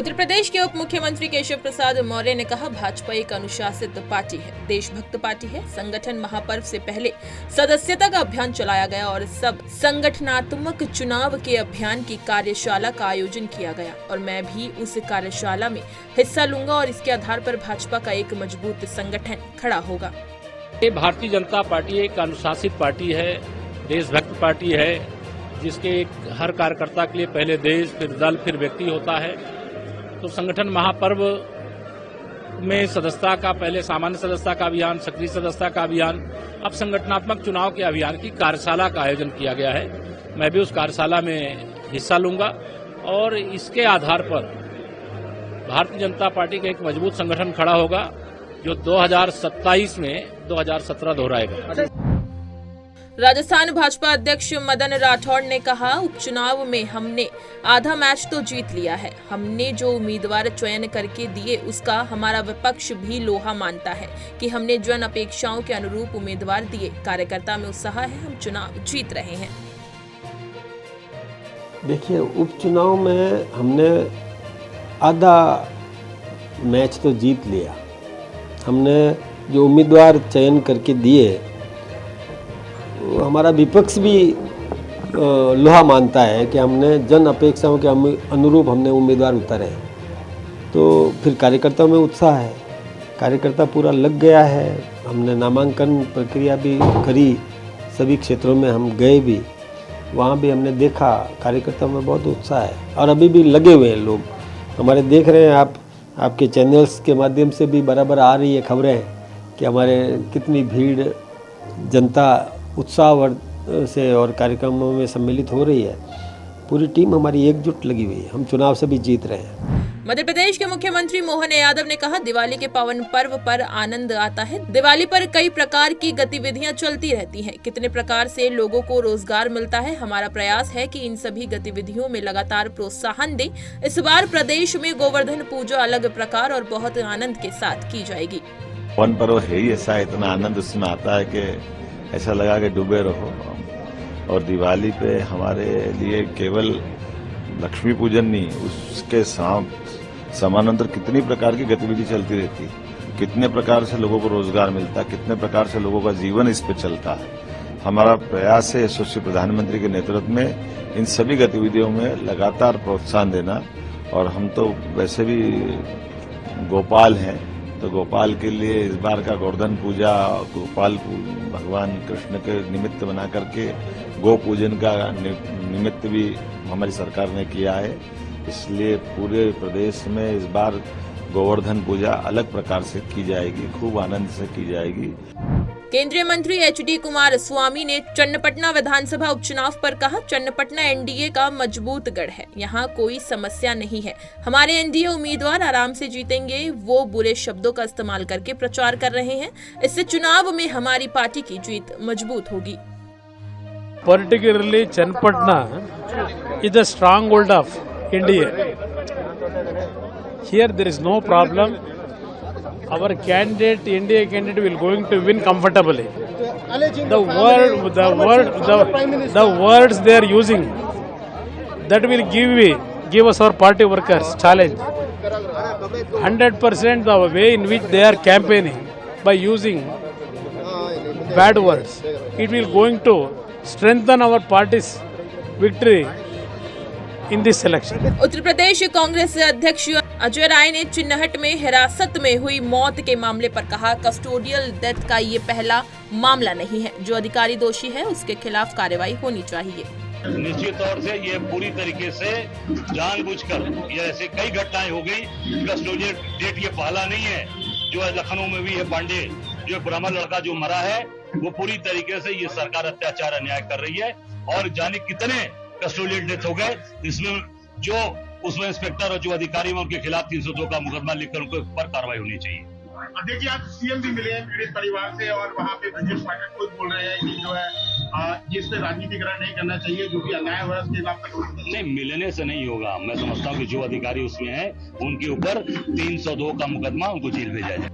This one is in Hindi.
उत्तर प्रदेश के उप मुख्यमंत्री केशव प्रसाद मौर्य ने कहा, भाजपा एक अनुशासित पार्टी है, देशभक्त पार्टी है। संगठन महापर्व से पहले सदस्यता का अभियान चलाया गया और सब संगठनात्मक चुनाव के अभियान की कार्यशाला का आयोजन किया गया और मैं भी उस कार्यशाला में हिस्सा लूंगा और इसके आधार पर भाजपा का एक मजबूत संगठन खड़ा होगा। भारतीय जनता पार्टी एक अनुशासित पार्टी है, देशभक्त पार्टी है, जिसके हर कार्यकर्ता के लिए पहले देश, फिर दल, फिर व्यक्ति होता है। तो संगठन महापर्व में सदस्यता का, पहले सामान्य सदस्यता का अभियान, सक्रिय सदस्यता का अभियान, अब संगठनात्मक चुनाव के अभियान की कार्यशाला का आयोजन किया गया है। मैं भी उस कार्यशाला में हिस्सा लूंगा और इसके आधार पर भारतीय जनता पार्टी का एक मजबूत संगठन खड़ा होगा जो 2027 में 2017 दोहराएगा। राजस्थान भाजपा अध्यक्ष मदन राठौड़ ने कहा, उपचुनाव में हमने आधा मैच तो जीत लिया है। हमने जो उम्मीदवार चयन करके दिए उसका हमारा विपक्ष भी लोहा मानता है कि हमने जन अपेक्षाओं के अनुरूप उम्मीदवार दिए। कार्यकर्ता में उत्साह है, हम चुनाव जीत रहे हैं। देखिए, उपचुनाव में हमने आधा मैच तो जीत लिया। हमने जो उम्मीदवार चयन करके दिए हमारा विपक्ष भी लोहा मानता है कि हमने जन अपेक्षाओं के अनुरूप हमने उम्मीदवार उतारे हैं। तो फिर कार्यकर्ताओं में उत्साह है, कार्यकर्ता पूरा लग गया है। हमने नामांकन प्रक्रिया भी करी, सभी क्षेत्रों में हम गए भी, वहाँ भी हमने देखा कार्यकर्ताओं में बहुत उत्साह है और अभी भी लगे हुए हैं लोग। हमारे देख रहे हैं आप, आपके चैनल्स के माध्यम से भी बराबर आ रही है खबरें कि हमारे कितनी भीड़, जनता उत्साह से और कार्यक्रमों में सम्मिलित हो रही है। पूरी टीम हमारी एकजुट लगी हुई है, हम चुनाव से भी जीत रहे हैं। मध्य प्रदेश के मुख्यमंत्री मोहन यादव ने कहा, दिवाली के पावन पर्व पर आनंद आता है। दिवाली पर कई प्रकार की गतिविधियां चलती रहती हैं। कितने प्रकार से लोगों को रोजगार मिलता है। हमारा प्रयास है कि इन सभी गतिविधियों में लगातार प्रोत्साहन दें। इस बार प्रदेश में गोवर्धन पूजा अलग प्रकार और बहुत आनंद के साथ की जाएगी। पावन पर्व है ही ऐसा, इतना आनंद उसमें आता है कि ऐसा लगा कि डूबे रहो। और दिवाली पे हमारे लिए केवल लक्ष्मी पूजन नहीं, उसके समानांतर कितनी प्रकार की गतिविधि चलती रहती है, कितने प्रकार से लोगों को रोजगार मिलता है, कितने प्रकार से लोगों का जीवन इस पे चलता है। हमारा प्रयास है यशस्वी प्रधानमंत्री के नेतृत्व में इन सभी गतिविधियों में लगातार प्रोत्साहन देना। और हम तो वैसे भी गोपाल हैं, तो गोपाल के लिए इस बार का गोवर्धन पूजा गोपाल भगवान कृष्ण के निमित्त बना करके गो पूजन का निमित्त भी हमारी सरकार ने किया है। इसलिए पूरे प्रदेश में इस बार गोवर्धन पूजा अलग प्रकार से की जाएगी, खूब आनंद से की जाएगी। केंद्रीय मंत्री HD कुमार स्वामी ने चन्नपटना विधानसभा उपचुनाव पर कहा, चन्नपटना NDA का मजबूत गढ़ है, यहाँ कोई समस्या नहीं है। हमारे NDA उम्मीदवार आराम से जीतेंगे। वो बुरे शब्दों का इस्तेमाल करके प्रचार कर रहे हैं। इससे चुनाव में हमारी पार्टी की जीत मजबूत होगी। Particularly Channapatna is the stronghold of NDA. Here there is no problem. Our candidate, NDA candidate, will going to win comfortably. The words they are using, that will give us our party workers challenge. 100% the way in which they are campaigning by using bad words, it will going to strengthen our party's victory in this election. Uttar Pradesh Congress अध्यक्ष अजय राय ने चिन्हट में हिरासत में हुई मौत के मामले पर कहा, कस्टोडियल डेथ का ये पहला मामला नहीं है। जो अधिकारी दोषी है उसके खिलाफ कार्रवाई होनी चाहिए। निश्चित तौर से ये पूरी तरीके से जानबूझकर, ये ऐसे कई घटनाएं हो गई। कस्टोडियल डेथ ये पहला नहीं है। जो लखनऊ में भी है पांडे, जो ब्राह्मण लड़का जो मरा है, वो पूरी तरीके से ये सरकार अत्याचार अन्याय कर रही है। और जाने कितने कस्टोडियल डेथ हो गए, इसमें जो उसमें इंस्पेक्टर और जो अधिकारी में उनके खिलाफ 302 का मुकदमा लिखकर उनके ऊपर कार्रवाई होनी चाहिए। देखिए, आप सीएम भी मिले हैं पीड़ित परिवार से और वहाँ पे ब्रजेश पाठक खुद बोल रहे हैं कि जो है जिससे राजनीतिकरण नहीं करना चाहिए, जो भी अन्याय हो रहा है उसके खिलाफ नहीं, मिलने से नहीं होगा। मैं समझता हूँ कि जो अधिकारी उसमें है उनके ऊपर 302 का मुकदमा, उनको जेल भेजा जाए।